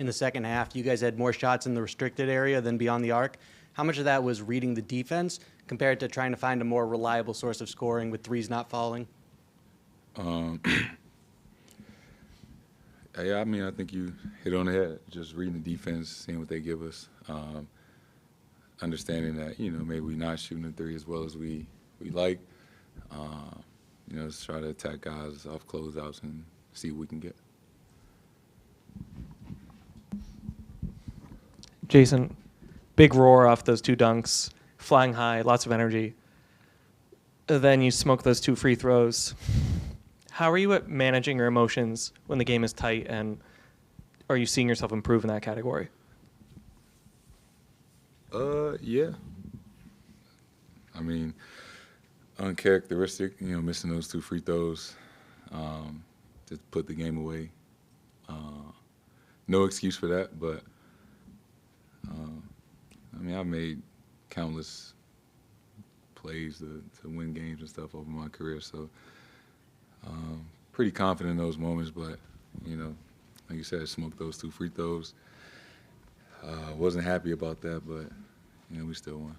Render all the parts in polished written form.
in the second half. You guys had more shots in the restricted area than beyond the arc. How much of that was reading the defense compared to trying to find a more reliable source of scoring with threes not falling? Yeah, I mean, I think you hit on the head. Just reading the defense, seeing what they give us, understanding that, maybe we're not shooting the three as well as we like. Let's try to attack guys off closeouts and see what we can get. Jayson, big roar off those 2 dunks, flying high, lots of energy. Then you smoke those 2 free throws. How are you at managing your emotions when the game is tight, and are you seeing yourself improve in that category? Yeah. I mean, uncharacteristic, missing those 2 free throws to put the game away. No excuse for that, but I've made countless plays to win games and stuff over my career, so pretty confident in those moments. But like you said, smoked those 2 free throws. Wasn't happy about that, but we still won.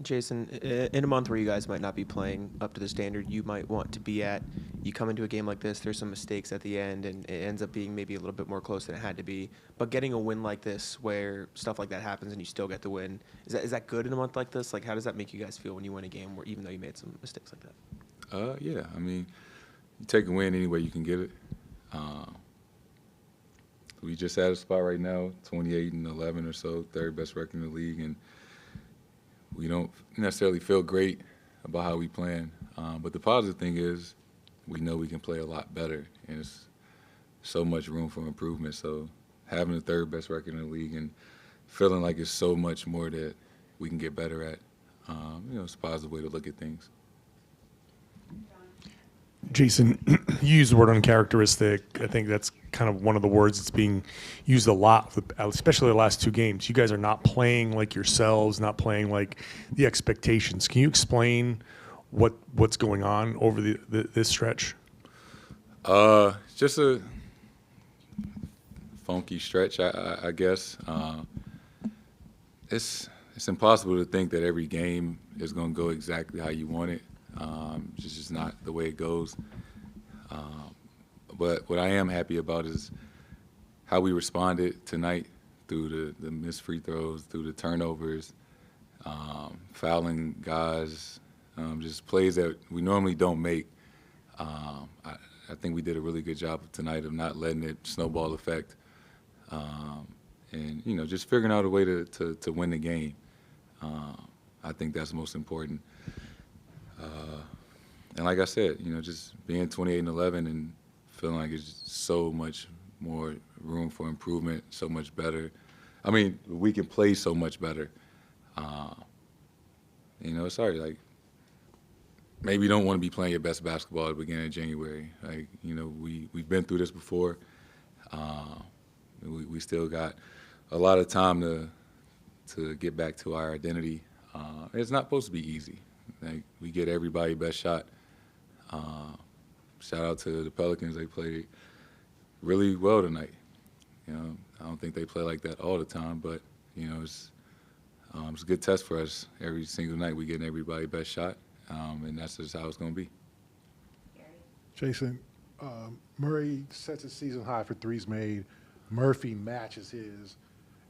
Jayson, in a month where you guys might not be playing up to the standard you might want to be at, you come into a game like this, there's some mistakes at the end, and it ends up being maybe a little bit more close than it had to be. But getting a win like this where stuff like that happens and you still get the win, is that good in a month like this? Like, how does that make you guys feel when you win a game where even though you made some mistakes like that? Yeah, I mean, you take a win any way you can get it. We just at a spot right now, 28-11 or so, 3rd best record in the league, and we don't necessarily feel great about how we playing. But the positive thing is we know we can play a lot better, and it's so much room for improvement. So having the 3rd best record in the league and feeling like it's so much more that we can get better at, it's a positive way to look at things. Jayson, you used the word uncharacteristic. I think that's kind of one of the words that's being used a lot, especially the last 2 games. You guys are not playing like yourselves, not playing like the expectations. Can you explain what's going on over this stretch? Just a funky stretch, I guess. It's impossible to think that every game is going to go exactly how you want it. It's just not the way it goes. But what I am happy about is how we responded tonight through the missed free throws, through the turnovers, fouling guys, just plays that we normally don't make. I think we did a really good job tonight of not letting it snowball effect, and just figuring out a way to win the game. I think that's most important. And like I said, just being 28-11 and feeling like it's so much more room for improvement, so much better. I mean, we can play so much better. Sorry, like, maybe you don't want to be playing your best basketball at the beginning of January. Like, we've been through this before. We still got a lot of time to get back to our identity. It's not supposed to be easy. Like, we get everybody best shot. Shout out to the Pelicans. They played really well tonight. I don't think they play like that all the time, but it's a good test for us. Every single night we getting everybody best shot, and that's just how it's going to be. Jayson, Murray sets a season high for threes made. Murphy matches his.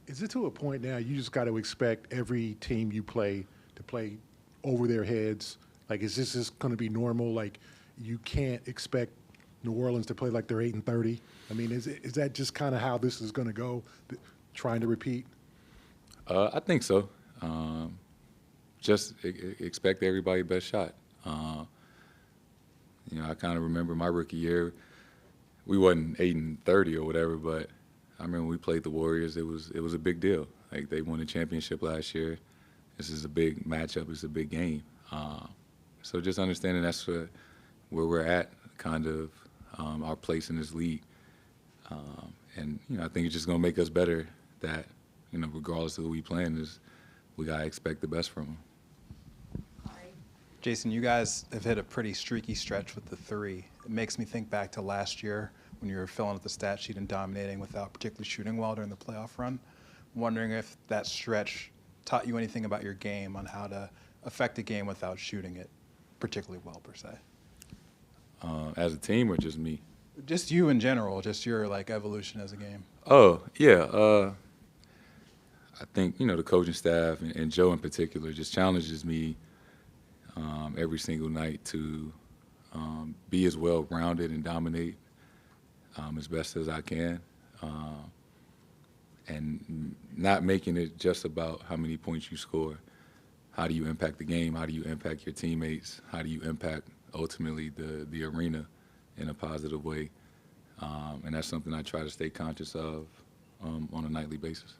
Is it to a point now you just got to expect every team you play to play over their heads? Like, is this just going to be normal? Like, you can't expect New Orleans to play like they're 8-30. I mean, is that just kind of how this is going to go? Trying to repeat? I think so. Just expect everybody best shot. I kind of remember my rookie year. We wasn't 8-30 or whatever, but I remember we played the Warriors. It was a big deal. Like, they won the championship last year. This is a big matchup. It's a big game. So just understanding that's where we're at, kind of our place in this league. And I think it's just going to make us better that, regardless of who we playing, we got to expect the best from them. Jayson, you guys have hit a pretty streaky stretch with the three. It makes me think back to last year when you were filling out the stat sheet and dominating without particularly shooting well during the playoff run. I'm wondering if that stretch taught you anything about your game on how to affect a game without shooting it particularly well, per se. As a team or just me? Just you in general, just your like evolution as a game. Oh, yeah. I think, the coaching staff and Joe in particular just challenges me every single night to be as well-rounded and dominate as best as I can. And not making it just about how many points you score. How do you impact the game? How do you impact your teammates? How do you impact, ultimately, the arena in a positive way? And that's something I try to stay conscious of on a nightly basis.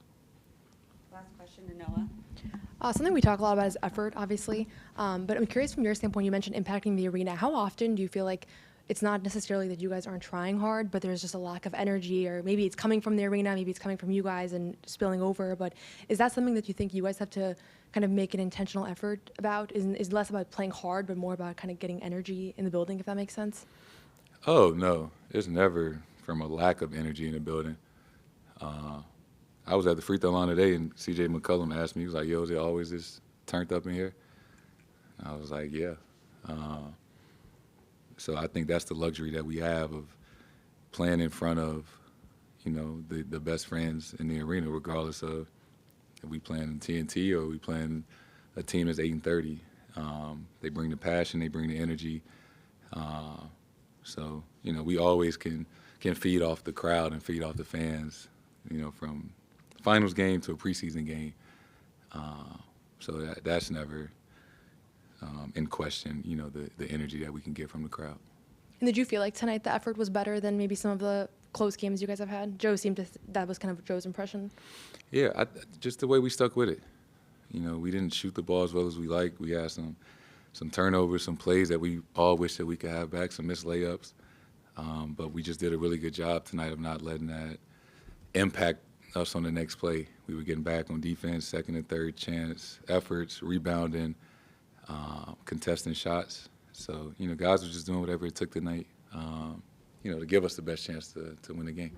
Last question to Noah. Something we talk a lot about is effort, obviously. But I'm curious from your standpoint, you mentioned impacting the arena. How often do you feel like it's not necessarily that you guys aren't trying hard, but there's just a lack of energy, or maybe it's coming from the arena, maybe it's coming from you guys and spilling over. But is that something that you think you guys have to kind of make an intentional effort about? Is less about playing hard, but more about kind of getting energy in the building, if that makes sense? Oh, no. It's never from a lack of energy in the building. I was at the free throw line today, and C.J. McCollum asked me, he was like, yo, is it always this turned up in here? And I was like, yeah. So I think that's the luxury that we have of playing in front of, the best friends in the arena, regardless of if we playing in TNT or we playing a team that's 8-30. They bring the passion, they bring the energy. So, we always can feed off the crowd and feed off the fans, from finals game to a preseason game. So that's never in question, the energy that we can get from the crowd. And did you feel like tonight the effort was better than maybe some of the close games you guys have had? Joe seemed to, that was kind of Joe's impression. Yeah, just the way we stuck with it. We didn't shoot the ball as well as we liked. We had some turnovers, some plays that we all wish that we could have back, some missed layups. But we just did a really good job tonight of not letting that impact us on the next play. We were getting back on defense, second and third chance efforts, rebounding, contesting shots. So, guys were just doing whatever it took tonight, to give us the best chance to win the game.